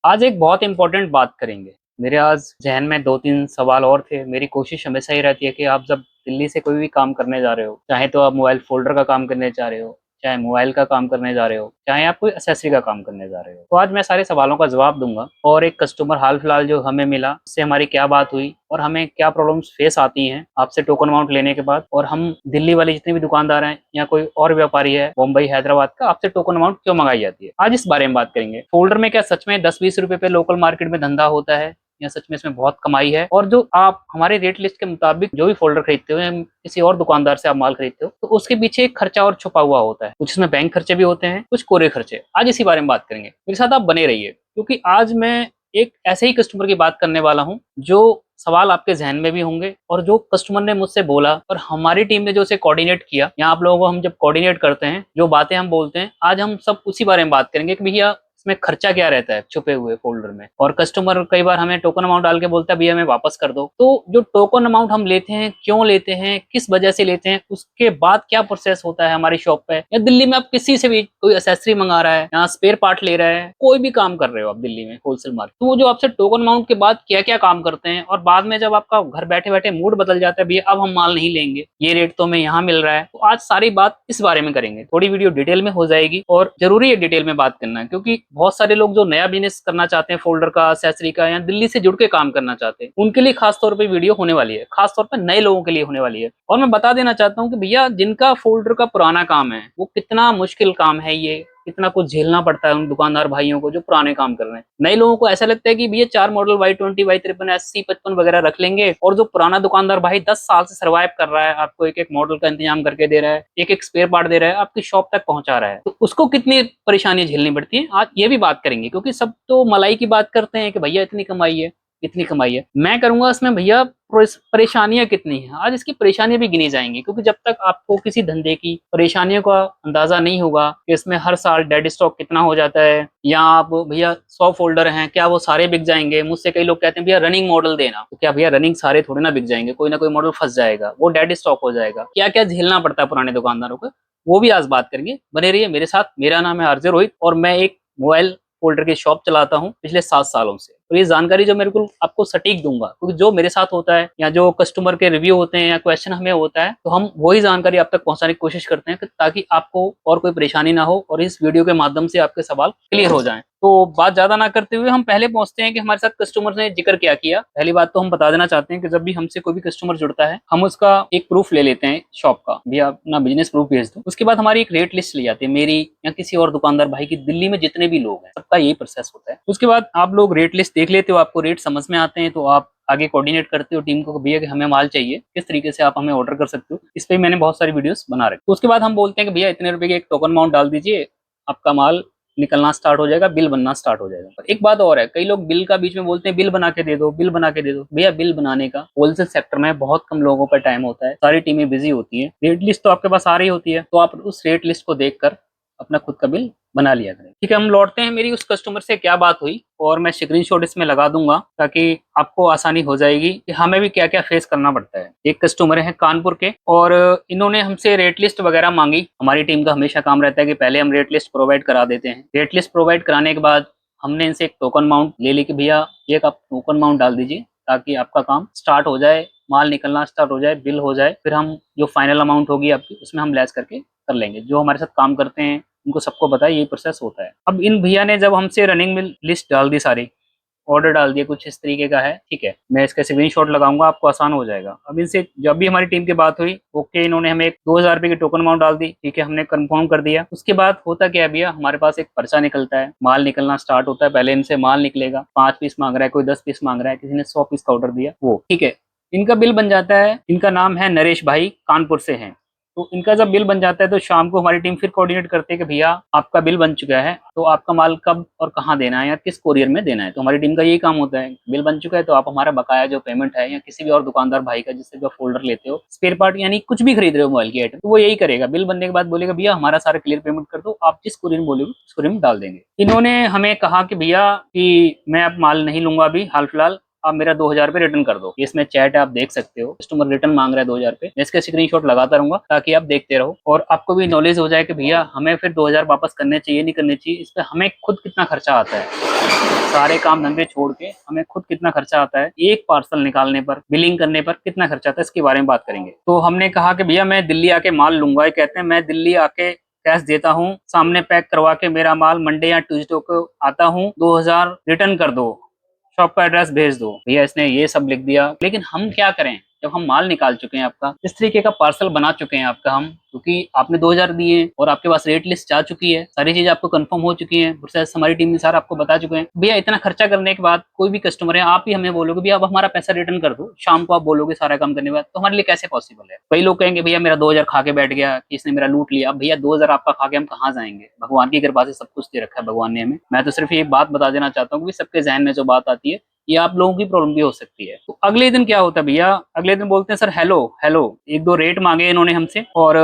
आज एक बहुत इंपॉर्टेंट बात करेंगे। मेरे आज ज़हन में 2-3 सवाल और थे। मेरी कोशिश हमेशा ये रहती है कि आप जब दिल्ली से कोई भी काम करने जा रहे हो, चाहे तो आप मोबाइल फ़ोल्डर का काम करने जा रहे हो, चाहे मोबाइल का काम करने जा रहे हो, चाहे आप कोई एक्सेसरी का काम करने जा रहे हो। तो आज मैं सारे सवालों का जवाब दूँगा और एक कस्टमर हाल-फिलहाल जो हमें मिला, उससे हमारी क्या बात हुई और हमें क्या प्रॉब्लम्स फेस आती हैं आपसे टोकन अमाउंट लेने के बाद, और हम दिल्ली वाले जितने भी दुकानदार हैं या कोई और व्यापारी है मुंबई, हैदराबाद का, आपसे टोकन अमाउंट क्यों मंगाई जाती है। आज इस बारे में बात करेंगे। फ़ोल्डर में क्या सच में 10-20 रुपए पे लोकल मार्केट में धंधा होता है या सच में इसमें बहुत कमाई है? और जो आप हमारे रेट लिस्ट के मुताबिक जो भी फ़ोल्डर खरीदते हो या किसी और दुकानदार से आप माल खरीदते हो, तो उसके पीछे एक खर्चा और छुपा हुआ होता है। कुछ इसमें बैंक खर्चे भी होते हैं, कुछ कोरे खर्चे। आज इसी बारे में बात करेंगे। मेरे साथ आप बने रहिए, क्योंकि आज मैं एक ऐसे ही कस्टमर की बात करने वाला हूँ, जो सवाल आपके ज़हन में भी होंगे और जो कस्टमर ने मुझसे बोला और हमारी टीम ने जो उसे कोऑर्डिनेट किया, या आप लोगों को हम जब कोऑर्डिनेट करते हैं, जो बातें हम बोलते हैं, आज हम सब उसी बारे में बात करेंगे कि भैया इसमें खर्चा क्या रहता है छुपे हुए फ़ोल्डर में। और कस्टमर कई बार हमें टोकन अमाउंट डाल के बोलता है भैया हमें वापस कर दो। तो जो टोकन अमाउंट हम लेते हैं, क्यों लेते हैं, किस वजह से लेते हैं, उसके बाद क्या प्रोसेस होता है हमारी शॉप पे, या दिल्ली में आप किसी से भी कोई एक्सेसरी मंगा रहा है या स्पेयर पार्ट ले रहा है, कोई भी काम कर रहे हो आप दिल्ली में होलसेल मार्केट, तो वो जो आपसे टोकन अमाउंट के बाद क्या-क्या काम करते हैं, और बाद में जब आपका घर बैठे-बैठे मूड बदल जाता है भैया अब हम माल नहीं लेंगे, ये रेट तो हमें यहाँ मिल रहा है। तो आज सारी बात इस बारे में करेंगे। थोड़ी वीडियो डिटेल में हो जाएगी और ज़रूरी है डिटेल में बात करना, क्योंकि बहुत सारे लोग जो नया बिज़नेस करना चाहते हैं फ़ोल्डर का, एक्सेसरी का, या दिल्ली से जुड़ के काम करना चाहते हैं, उनके लिए खास तौर पे वीडियो होने वाली है। खास तौर पे नए लोगों के लिए होने वाली है। और मैं बता देना चाहता हूँ कि भैया जिनका फ़ोल्डर का पुराना काम है, वो कितना मुश्किल काम है ये, कितना कुछ झेलना पड़ता है उन दुकानदार भाइयों को जो पुराने काम कर रहे हैं। नए लोगों को ऐसा लगता है कि भैया 4 मॉडल Y20, Y53, SC55 वगैरह रख लेंगे, और जो पुराना दुकानदार भाई 10 साल से सर्वाइव कर रहा है, आपको एक-एक मॉडल का इंतजाम करके दे रहा है, एक-एक स्पेयर पार्ट दे रहा है, आपकी शॉप तक पहुँचा रहा है, तो उसको कितनी परेशानी झेलनी पड़ती है, आज ये भी बात करेंगे। क्योंकि सब तो मलाई की बात करते हैं कि भैया इतनी कमाई है, इतनी कमाई है। मैं करूँगा इसमें भैया परेशानियाँ कितनी हैं, आज इसकी परेशानियाँ भी गिनी जाएँगी, क्योंकि जब तक आपको किसी धंधे की परेशानियों का अंदाज़ा नहीं होगा कि इसमें हर साल डेड स्टॉक कितना हो जाता है, या आप भैया 100 फ़ोल्डर हैं, क्या वो सारे बिक जाएँगे? मुझसे कई लोग कहते हैं भैया रनिंग मॉडल देना, तो क्या भैया रनिंग सारे थोड़ी ना बिक जाएँगे, कोई ना कोई मॉडल फँस जाएगा, वो डेड स्टॉक हो जाएगा। क्या-क्या झेलना पड़ता है पुराने दुकानदारों को, वो भी आज बात करेंगे। बने रहिए मेरे साथ। मेरा नाम है आरजे रोहित और मैं एक मोबाइल फ़ोल्डर की शॉप चलाता हूँ पिछले 7 सालों से। तो ये जानकारी जो मैं बिल्कुल आपको सटीक दूँगा, क्योंकि जो मेरे साथ होता है या जो कस्टमर के रिव्यू होते हैं या क्वेश्चन हमें होता है, तो हम वही जानकारी आप तक पहुँचाने की कोशिश करते हैं कि ताकि आपको और कोई परेशानी ना हो और इस वीडियो के माध्यम से आपके सवाल क्लियर हो जाएँ। तो बात ज़्यादा ना करते हुए हम पहले पहुँचते हैं कि हमारे साथ कस्टमर ने ज़िक्र क्या किया। पहली बात तो हम बता देना चाहते हैं कि जब भी हमसे कोई भी कस्टमर जुड़ता है, हम उसका एक प्रूफ ले लेते हैं शॉप का, भैया अपना बिज़नेस प्रूफ भेज दो। उसके बाद हमारी एक रेट लिस्ट ली जाती है, मेरी या किसी और दुकानदार भाई की, दिल्ली में जितने भी लोग हैं, सबका यही प्रोसेस होता है। उसके बाद आप लोग रेट लिस्ट देख लेते हो, आपको रेट समझ में आते हैं, तो आप आगे कोऑर्डिनेट करते हो टीम को कि भैया कि हमें माल चाहिए, किस तरीके से आप हमें ऑर्डर कर सकते हो। इस पे मैंने बहुत सारी वीडियोस बना रखी। तो उसके बाद हम बोलते हैं कि भैया इतने रुपए की एक टोकन अमाउंट डाल दीजिए, आपका माल निकलना स्टार्ट हो जाएगा, बिल बनना स्टार्ट हो जाएगा। और एक बात और है, कई लोग बिल का बीच में बोलते हैं बिल बना के दे दो, बिल बना के दे दो। भैया बिल बनाने का होलसेल सेक्टर में बहुत कम लोगों पर टाइम होता है, सारी टीमें बिजी होती हैं। रेट लिस्ट तो आपके पास आ रही होती है, तो आप उस रेट लिस्ट को देखकर अपना खुद का बिल बना लिया करें। ठीक है, हम लौटते हैं मेरी उस कस्टमर से क्या बात हुई, और मैं स्क्रीनशॉट इसमें लगा दूंगा ताकि आपको आसानी हो जाएगी कि हमें भी क्या-क्या फेस करना पड़ता है। एक कस्टमर है कानपुर के, और इन्होंने हमसे रेट लिस्ट वगैरह मांगी। हमारी टीम का हमेशा काम रहता है कि पहले हम रेट लिस्ट प्रोवाइड करा देते हैं। रेट लिस्ट प्रोवाइड कराने के बाद हमने इनसे एक टोकन अमाउंट ले ली कि भैया एक आप टोकन अमाउंट डाल दीजिए ताकि आपका काम स्टार्ट हो जाए, माल निकलना स्टार्ट हो जाए, बिल हो जाए, फिर हम जो फाइनल अमाउंट होगी आपकी उसमें हम लेस करके कर लेंगे। जो हमारे साथ काम करते हैं उनको सबको पता है यही प्रोसेस होता है। अब इन भैया ने जब हमसे रनिंग में लिस्ट डाल दी, सारी ऑर्डर डाल दिए, कुछ इस तरीके का है, ठीक है, मैं इसका स्क्रीनशॉट लगाऊंगा, आपको आसान हो जाएगा। अब इनसे जब भी हमारी टीम की बात हुई, ओके, इन्होंने हमें एक 2000 रुपए की टोकन अमाउंट डाल दी, ठीक है, हमने कंफर्म कर दिया। उसके बाद होता क्या है भैया, हमारे पास एक पर्चा निकलता है, माल निकलना स्टार्ट होता है। पहले इनसे माल निकलेगा, 5 पीस मांग रहा है, कोई 10 पीस मांग रहा है, किसी ने 100 पीस का ऑर्डर दिया, वो ठीक है। इनका बिल बन जाता है, इनका नाम है नरेश भाई, कानपुर से हैं। तो इनका जब बिल बन जाता है तो शाम को हमारी टीम फिर कोऑर्डिनेट करते हैं कि भैया आपका बिल बन चुका है, तो आपका माल कब और कहाँ देना है या किस कोरियर में देना है। तो हमारी टीम का यही काम होता है, बिल बन चुका है तो आप हमारा बकाया जो पेमेंट है, या किसी भी और दुकानदार भाई का जिससे जो फोल्डर लेते हो, स्पेयर पार्ट यानी कुछ भी खरीद रहे हो मोबाइल की आइटम, तो वो यही करेगा। बिल बनने के बाद बोलेगा भैया हमारा सारा क्लियर पेमेंट कर दो, आप जिस कोरियर में बोलोगे उस कोरियर में डाल देंगे। इन्होंने हमें कहा कि भैया कि मैं अब माल नहीं लूंगा अभी हाल फिलहाल, आप मेरा 2000 रुपये रिटर्न कर दो। इसमें चैट है, आप देख सकते हो, कस्टमर रिटर्न मांग रहा है 2000 रुपये। मैं इसके स्क्रीनशॉट लगाता रहूंगा ताकि आप देखते रहो और आपको भी नॉलेज हो जाए कि भैया हमें फिर 2000 वापस करने चाहिए नहीं करने चाहिए, इस पर हमें खुद कितना खर्चा आता है, सारे काम धंधे छोड़ के हमें खुद कितना खर्चा आता है, एक पार्सल निकालने पर, बिलिंग करने पर कितना खर्चा आता है, इसके बारे में बात करेंगे। तो हमने कहा कि भैया मैं दिल्ली आके माल लूंगा, ये कहते हैं मैं दिल्ली आके कैश देता हूँ, सामने पैक करवा के मेरा माल मंडे या ट्यूसडे को आता हूँ, 2000 रिटर्न कर दो, शॉप का एड्रेस भेज दो। भैया इसने ये सब लिख दिया, लेकिन हम क्या करें जब हम माल निकाल चुके हैं आपका, इस तरीके का पार्सल बना चुके हैं आपका हम, क्योंकि आपने 2000 दिए और आपके पास रेट लिस्ट जा चुकी है, सारी चीज आपको कंफर्म हो चुकी है, प्रोसेस हमारी टीम ने सारा आपको बता चुके हैं। भैया इतना खर्चा करने के बाद कोई भी कस्टमर है, आप ही हमें बोलोगे भैया अब हमारा पैसा रिटर्न कर दो, शाम को आप बोलोगे सारा काम करने के बाद, तो हमारे लिए कैसे पॉसिबल है। कई लोग कहेंगे भैया मेरा 2000 खा के बैठ गया, इसने मेरा लूट लिया। अब भैया 2000 आपका खा के हम कहाँ जाएंगे, भगवान की कृपा से सब कुछ दे रखा है भगवान ने हमें। मैं तो सिर्फ ये बात बता देना चाहता हूँ कि सबके जहन में जो बात आती है ये आप लोगों की प्रॉब्लम भी हो सकती है। तो अगले दिन क्या होता है भैया, अगले दिन बोलते हैं सर हेलो हेलो, एक दो रेट मांगे इन्होंने हमसे और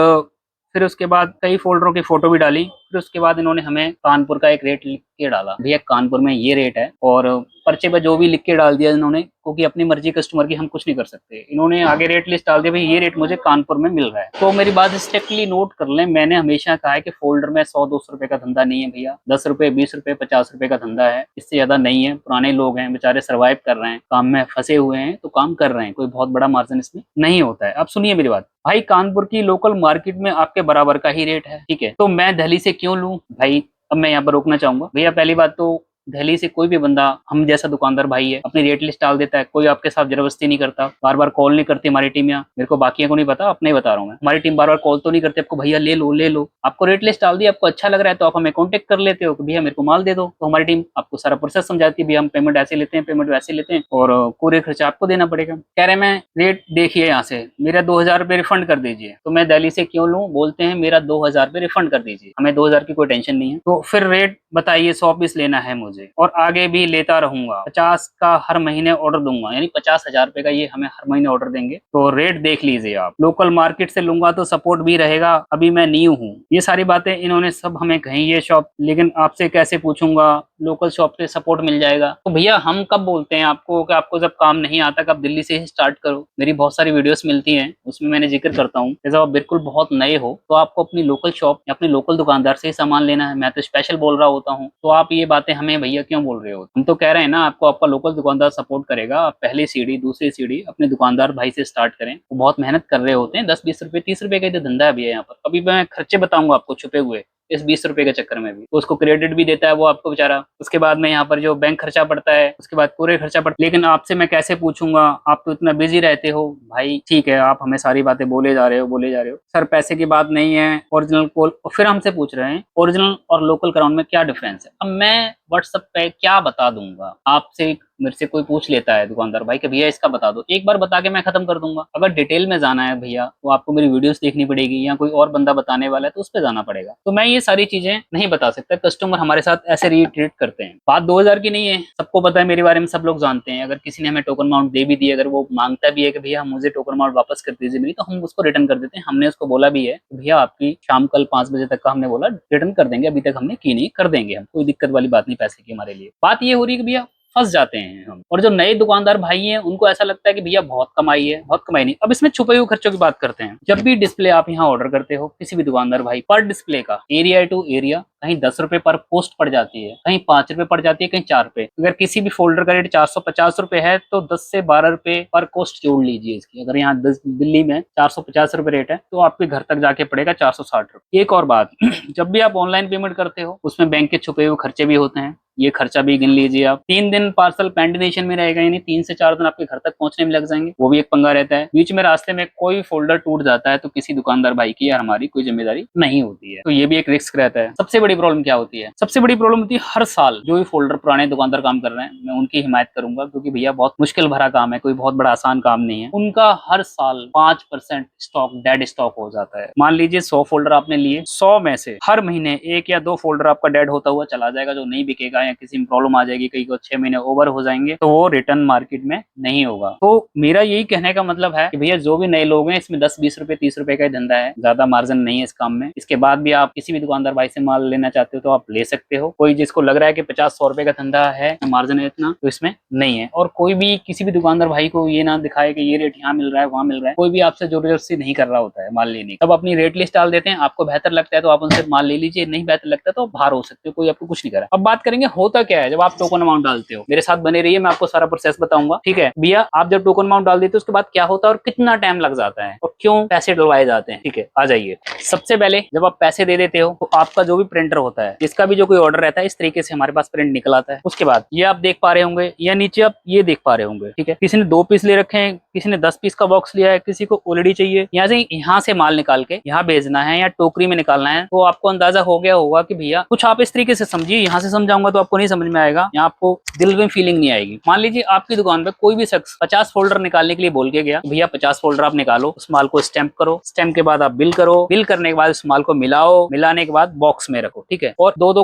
फिर उसके बाद कई फोल्डरों की फोटो भी डाली, फिर उसके बाद इन्होंने हमें कानपुर का एक रेट लिख के डाला, भैया कानपुर में ये रेट है, और पर्चे पर जो भी लिख के डाल दिया इन्होंने, क्योंकि अपनी मर्जी कस्टमर की हम कुछ नहीं कर सकते, इन्होंने आगे रेट लिस्ट डाल दिया भाई ये रेट मुझे कानपुर में मिल रहा है। तो मेरी बात स्ट्रिक्टली नोट कर लें, मैंने हमेशा कहा है कि फोल्डर में 100-200 रुपए का धंधा नहीं है भैया, 10 रुपए 20 रुपए 50 रुपए का धंधा है, इससे ज्यादा नहीं है। पुराने लोग हैं बेचारे, सर्वाइव कर रहे हैं, काम में फंसे हुए हैं तो काम कर रहे हैं, कोई बहुत बड़ा मार्जिन इसमें नहीं होता है। अब सुनिए मेरी बात भाई, कानपुर की लोकल मार्केट में आपके बराबर का ही रेट है, ठीक है, तो मैं दिल्ली से क्यों लूं भाई। अब मैं यहाँ पर रोकना चाहूंगा भैया, पहली बात तो दिल्ली से कोई भी बंदा हम जैसा दुकानदार भाई है अपनी रेट लिस्ट डाल देता है, कोई आपके साथ जबरदस्ती नहीं करता, बार बार कॉल नहीं करती हमारी टीम। यहाँ मेरे को बाकियों को नहीं पता, अपने ही बता रहा हूँ मैं, हमारी टीम बार बार कॉल तो नहीं करती आपको भैया ले लो ले लो, आपको रेट लिस्ट डाल दी, आपको अच्छा लग रहा है तो आप हमें कॉन्टेक्ट कर लेते हो कि भैया मेरे को माल दे दो, तो हमारी टीम आपको सारा प्रोसेस समझाती है, भैया हम पेमेंट ऐसे लेते हैं, पेमेंट वैसे लेते हैं और पूरे खर्चा आपको देना पड़ेगा। कह रहे मैं रेट देखिए यहाँ से मेरा 2000 रुपये रिफंड कर दीजिए, तो मैं दिल्ली से क्यों लूँ, बोलते हैं मेरा 2000 रुपये रिफंड कर दीजिए, हमें 2000 की कोई टेंशन नहीं है। तो फिर रेट बताइए, 100 पीस लेना है मुझे और आगे भी लेता रहूंगा, 50 का हर महीने ऑर्डर दूंगा, यानी 50,000 रुपए का ये हमें हर महीने ऑर्डर देंगे। तो रेट देख लीजिए आप, लोकल मार्केट से लूंगा तो सपोर्ट भी रहेगा, अभी मैं न्यू हूँ। ये सारी बातें इन्होंने सब हमें कही ये शॉप, लेकिन आपसे कैसे पूछूंगा, लोकल शॉप पे सपोर्ट मिल जाएगा। तो भैया हम कब बोलते हैं आपको कि आपको जब काम नहीं आता कब दिल्ली से ही स्टार्ट करो, मेरी बहुत सारी वीडियोस मिलती हैं उसमें मैंने जिक्र करता हूँ, जब आप बिल्कुल बहुत नए हो तो आपको अपनी लोकल शॉप या अपनी लोकल दुकानदार से ही सामान लेना है, मैं तो स्पेशल बोल रहा होता हूँ, तो आप ये बातें हमें भैया क्यों बोल रहे हो। हम तो कह रहे हैं ना आपको आपका लोकल दुकानदार सपोर्ट करेगा, आप पहली सीढ़ी दूसरी सीढ़ी अपने दुकानदार भाई से स्टार्ट करें, वो बहुत मेहनत कर रहे होते हैं, 10-20 रुपए 30 रुपए का धंधा है भैया यहाँ पर। अभी मैं खर्चे बताऊंगा आपको छुपे हुए इस 20 रुपए के चक्कर में भी, तो उसको क्रेडिट भी देता है वो आपको बेचारा, उसके बाद में यहाँ पर जो बैंक खर्चा पड़ता है उसके बाद पूरे खर्चा पड़ता है। लेकिन आपसे मैं कैसे पूछूंगा, आप तो इतना बिजी रहते हो भाई, ठीक है आप हमें सारी बातें बोले जा रहे हो सर, पैसे की बात नहीं है, ओरिजिनल कॉल, और फिर हमसे पूछ रहे हैं ओरिजिनल और लोकल क्राउन में क्या डिफरेंस है। अब मैं व्हाट्सएप पे क्या बता दूंगा आपसे, मेरे से कोई पूछ लेता है दुकानदार भाई कि भैया इसका बता दो, एक बार बता के मैं खत्म कर दूंगा। अगर डिटेल में जाना है भैया तो आपको मेरी वीडियोस देखनी पड़ेगी, या कोई और बंदा बताने वाला है तो उस पर जाना पड़ेगा, तो मैं ये सारी चीजें नहीं बता सकता। कस्टमर हमारे साथ ऐसे रिट्रीट करते हैं, बात 2000 की नहीं है, सबको पता है मेरे बारे में, सब लोग जानते हैं। अगर किसी ने हमें टोकन अमाउंट दे भी दी, अगर वो मांगता भी है कि भैया मुझे टोकन अमाउंट वापस कर दीजिए मेरी, तो हम उसको रिटर्न कर देते हैं। हमने उसको बोला भी है भैया आपकी शाम कल 5 बजे तक का हमने बोला रिटर्न कर देंगे, अभी तक हमने की नहीं, कर देंगे हम, कोई दिक्कत वाली बात नहीं पैसे की हमारे लिए। बात ये हो रही है कि भैया फंस जाते हैं हम, और जो नए दुकानदार भाई हैं उनको ऐसा लगता है कि भैया बहुत कमाई है, बहुत कमाई नहीं। अब इसमें छुपे हुए खर्चों की बात करते हैं। जब भी डिस्प्ले आप यहाँ ऑर्डर करते हो किसी भी दुकानदार भाई, पर डिस्प्ले का एरिया टू एरिया कहीं 10 रुपए पर पोस्ट पड़ जाती है, कहीं 5 रुपए पड़ जाती है, कहीं 4 रुपए। अगर किसी भी फोल्डर का रेट 450 रुपए है तो 10 से 12 रुपए पर पोस्ट जोड़ लीजिए इसकी। अगर यहाँ दिल्ली में 450 रुपए रेट है तो आपके घर तक जाके पड़ेगा 460 रुपए। एक और बात, जब भी आप ऑनलाइन पेमेंट करते हो उसमें बैंक के छुपे हुए खर्चे भी होते हैं, ये खर्चा भी गिन लीजिए आप। 3 दिन पार्सल पेंडिनेशन में रहेगा, यानी 3 से 4 दिन आपके घर तक पहुंचने में लग जाएंगे, वो भी एक पंगा रहता है। बीच में रास्ते में कोई फोल्डर टूट जाता है तो किसी दुकानदार भाई की या हमारी कोई जिम्मेदारी नहीं होती है, तो ये भी एक रिस्क रहता है। सबसे बड़ी प्रॉब्लम क्या होती है, सबसे बड़ी प्रॉब्लम होती है हर साल जो भी फोल्डर पुराने दुकानदार काम कर रहे हैं मैं उनकी हिमायत करूंगा, क्योंकि भैया बहुत मुश्किल भरा काम है, कोई बहुत बड़ा आसान काम नहीं है। उनका हर साल 5% स्टॉक डेड स्टॉक हो जाता है। मान लीजिए 100 फोल्डर आपने लिए, 100 में से हर महीने 1 या 2 फोल्डर आपका डेड होता हुआ चला जाएगा, जो नहीं बिकेगा या किसी में प्रॉब्लम आ जाएगी, कहीं को 6 महीने ओवर हो जाएंगे तो वो रिटर्न मार्केट में नहीं होगा। तो मेरा यही कहने का मतलब है कि भैया जो भी नए लोग हैं इसमें 10-20 रुपए 30 रुपए का ही धंधा है, ज्यादा मार्जिन नहीं है इस काम में। इसके बाद भी आप किसी भी दुकानदार भाई से माल लेना चाहते हो तो आप ले सकते हो। कोई जिसको लग रहा है कि 50-100 रुपए का धंधा है, मार्जिन है इतना, तो इसमें नहीं है। और कोई भी किसी भी दुकानदार भाई को ये ना दिखाए कि ये रेट यहाँ मिल रहा है वहां मिल रहा है, कोई भी आपसे जबरदस्ती नहीं कर रहा होता है माल लेने की। तब अपनी रेट लिस्ट डाल देते हैं, आपको बेहतर लगता है तो आप उनसे माल ले लीजिए, नहीं बेहतर लगता तो बाहर हो सकते हो, कोई आपको कुछ नहीं करा। अब बात करेंगे होता क्या है जब आप टोकन अमाउंट डालते हो। मेरे साथ बने रहिए, मैं आपको सारा प्रोसेस बताऊंगा, ठीक है भैया। आप जब टोकन अमाउंट डाल देते हो उसके बाद क्या होता है और कितना टाइम लग जाता है और क्यों पैसे डलवाए जाते हैं, ठीक है आ जाइए। सबसे पहले जब आप पैसे दे देते हो तो आपका जो भी प्रिंटर होता है, जिसका भी जो कोई ऑर्डर रहता है, इस तरीके से हमारे पास प्रिंट निकल आता है। उसके बाद ये आप देख पा रहे होंगे या नीचे आप ये देख पा रहे होंगे, ठीक है। किसी ने 2 पीस ले रखे हैं, किसी ने 10 पीस का बॉक्स लिया है, किसी को ऑलरेडी चाहिए। यहाँ से माल निकाल के यहाँ भेजना है या टोकरी में निकालना है, तो आपको अंदाजा हो गया होगा कि भैया कुछ आप इस तरीके से समझिए। यहाँ से समझाऊंगा तो आपको नहीं समझ में आएगा, यहाँ आपको दिल में फीलिंग नहीं आएगी। मान लीजिए आपकी दुकान पे कोई भी शख्स 50 फोल्डर निकालने के लिए बोल के गया, भैया 50 फोल्डर आप निकालो, उस माल को स्टैंप करो, स्टैंप के बाद आप बिल करो, बिल करने के बाद उस माल को मिलाओ, मिलाने के बाद बॉक्स में रखो, ठीक है। और दो दो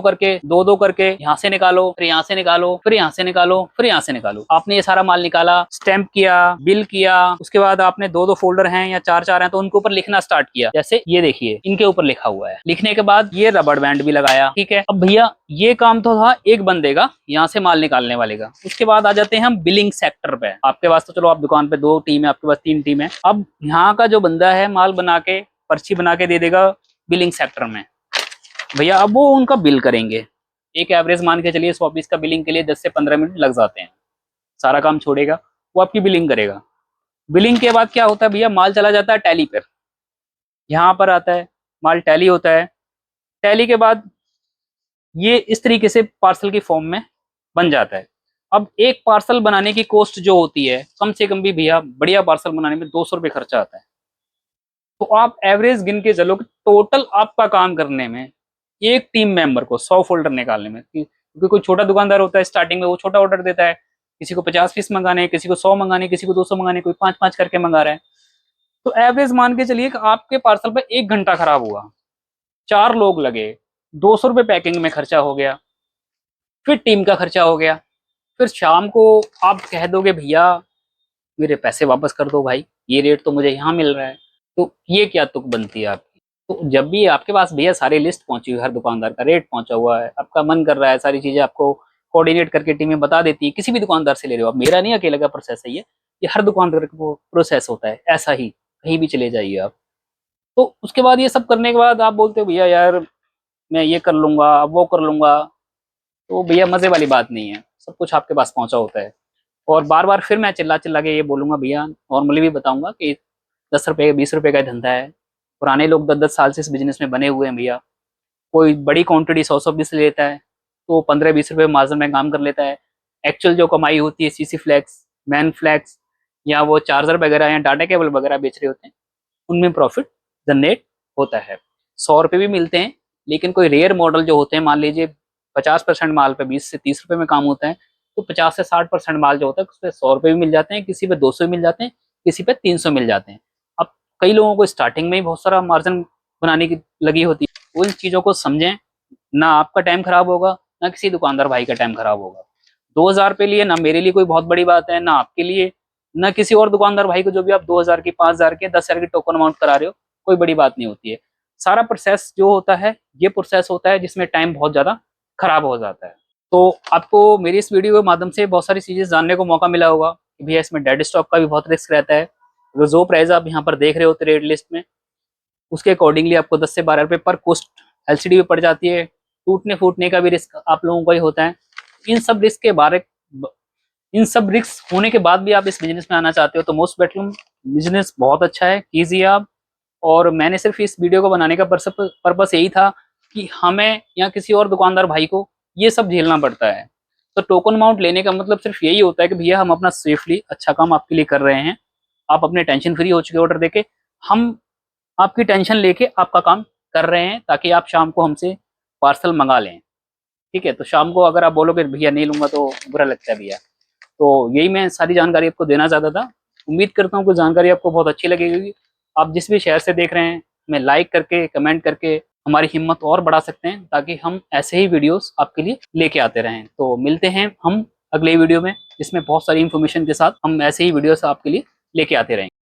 करके यहाँ से निकालो, फिर यहाँ से निकालो, फिर यहाँ से निकालो, फिर यहाँ से निकालो। आपने ये सारा माल निकाला, स्टैंप किया, बिल किया, उसके बाद आपने 2-2 फोल्डर हैं या 4-4 हैं तो उनके ऊपर लिखना स्टार्ट किया। जैसे ये देखिए इनके ऊपर लिखा हुआ है। लिखने के बाद ये रबड़ बैंड भी लगाया, ठीक है। अब भैया ये काम तो था एक बंदे का, यहाँ से माल निकालने वाले का। उसके बाद आ जाते हैं हम बिलिंग सेक्टर पे। आपके पास तो चलो आप दुकान पे 2 टीम है, आपके पास 3 टीम है। अब यहाँ का जो बंदा है माल बना के पर्ची बना के दे देगा बिलिंग सेक्टर में। भैया अब वो उनका बिल करेंगे। एक एवरेज मान के चलिए 100 पीस का बिलिंग के लिए 10 से 15 मिनट लग जाते हैं। सारा काम छोड़ेगा, वो आपकी बिलिंग करेगा। बिलिंग के बाद क्या होता है भैया, माल चला जाता है टैली पर, यहाँ पर आता है माल, टैली होता है। टैली के बाद ये इस तरीके से पार्सल की फॉर्म में बन जाता है। अब एक पार्सल बनाने की कॉस्ट जो होती है कम से कम भी भैया बढ़िया पार्सल बनाने में 200 रुपये खर्चा आता है। तो आप एवरेज गिन के चलो कि टोटल आपका काम करने में एक टीम मेंबर को 100 फोल्डर निकालने में, क्योंकि कोई छोटा दुकानदार होता है स्टार्टिंग में, वो छोटा ऑर्डर देता है, किसी को 50 पीस मंगाने, किसी को 100 मंगाने, किसी को 200 मंगाने, कोई 5-5 करके मंगा रहा है। तो एवरेज मान के चलिए कि आपके पार्सल पे 1 घंटा खराब हुआ, 4 लोग लगे, 200 रुपये पैकिंग में खर्चा हो गया, फिर टीम का खर्चा हो गया। फिर शाम को आप कह दोगे भैया मेरे पैसे वापस कर दो भाई, ये रेट तो मुझे यहाँ मिल रहा है, तो ये क्या तुक बनती है आपकी। तो जब भी आपके पास भैया सारी लिस्ट पहुंची हुई, हर दुकानदार का रेट पहुंचा हुआ है, आपका मन कर रहा है, सारी चीजें आपको कोऑर्डिनेट करके टीमें बता देती है, किसी भी दुकानदार से ले रहे हो आप, मेरा नहीं अकेले का प्रोसेस है ये हर दुकानदार का प्रोसेस होता है ऐसा ही, कहीं भी चले जाइए आप। तो उसके बाद ये सब करने के बाद आप बोलते हो भैया यार मैं ये कर लूंगा, वो कर लूंगा, तो भैया मजे वाली बात नहीं है। सब कुछ आपके पास पहुंचा होता है। और बार बार फिर मैं चिल्ला चिल्ला के ये बोलूंगा भैया, नॉर्मली भी बताऊंगा कि 10 रुपये 20 रुपये का धंधा है। पुराने लोग 10-10 साल से इस बिजनेस में बने हुए हैं भैया। कोई बड़ी क्वांटिटी 100-100 पीस लेता है तो 15-20 रुपये मार्जिन में काम कर लेता है। एक्चुअल जो कमाई होती है सीसी फ्लैक्स, मैन फ्लैक्स या वो चार्जर वगैरह या डाटा केबल वगैरह बेच रहे होते हैं, उनमें प्रॉफिट जनरेट होता है। 100 रुपये भी मिलते हैं, लेकिन कोई रेयर मॉडल जो होते हैं, मान लीजिए 50% माल पे 20 से 30 रुपये में काम होता है, तो 50 से 60% माल जो होता है उस पर 100 रुपये भी मिल जाते हैं, किसी पे 200 मिल जाते हैं, किसी पे 300 मिल जाते हैं। अब कई लोगों को स्टार्टिंग में ही बहुत सारा मार्जिन बनाने की लगी होती है, वो इन चीज़ों को समझें, ना आपका टाइम खराब होगा ना किसी दुकानदार भाई का टाइम खराब होगा। 2,000 लिए ना मेरे लिए कोई बहुत बड़ी बात है, ना आपके लिए, ना किसी और दुकानदार भाई को जो भी आप 2,000 की, 5,000 की, 10,000 की टोकन अमाउंट करा रहे हो, कोई बड़ी बात नहीं होती है। सारा प्रोसेस जो होता है ये प्रोसेस होता है जिसमें टाइम बहुत ज़्यादा खराब हो जाता है। तो आपको मेरी इस वीडियो के माध्यम से बहुत सारी चीज़ें जानने को मौका मिला होगा कि भैया इसमें डेड स्टॉक का भी बहुत रिस्क रहता है। तो जो प्राइस आप यहाँ पर देख रहे होते रेट लिस्ट में, उसके अकॉर्डिंगली आपको 10 से 12 रुपये पर कोस्ट एलसीडी भी पड़ जाती है। टूटने फूटने का भी रिस्क आप लोगों का ही होता है। इन सब रिस्क होने के बाद भी आप इस बिजनेस में आना चाहते हो तो मोस्ट बेटरम बिजनेस बहुत अच्छा है, कीजिए आप। और मैंने सिर्फ इस वीडियो को बनाने का पर्पस यही था कि हमें या किसी और दुकानदार भाई को ये सब झेलना पड़ता है। तो टोकन अमाउंट लेने का मतलब सिर्फ यही होता है कि भैया हम अपना सेफली अच्छा काम आपके लिए कर रहे हैं, आप अपने टेंशन फ्री हो चुके ऑर्डर देके, हम आपकी टेंशन लेके आपका काम कर रहे हैं ताकि आप शाम को हमसे पार्सल मंगा लें। ठीक है, तो शाम को अगर आप बोलोगे भैया नहीं लूंगा तो बुरा लगता है भैया। तो यही मैं सारी जानकारी आपको देना चाहता था। उम्मीद करता हूँ कि जानकारी आपको बहुत अच्छी लगेगी। आप जिस भी शहर से देख रहे हैं, मैं लाइक करके, कमेंट करके हमारी हिम्मत और बढ़ा सकते हैं, ताकि हम ऐसे ही वीडियोस आपके लिए लेके आते रहें। तो मिलते हैं हम अगले वीडियो में, जिसमें बहुत सारी इन्फॉर्मेशन के साथ हम ऐसे ही वीडियोस आपके लिए लेके आते रहेंगे।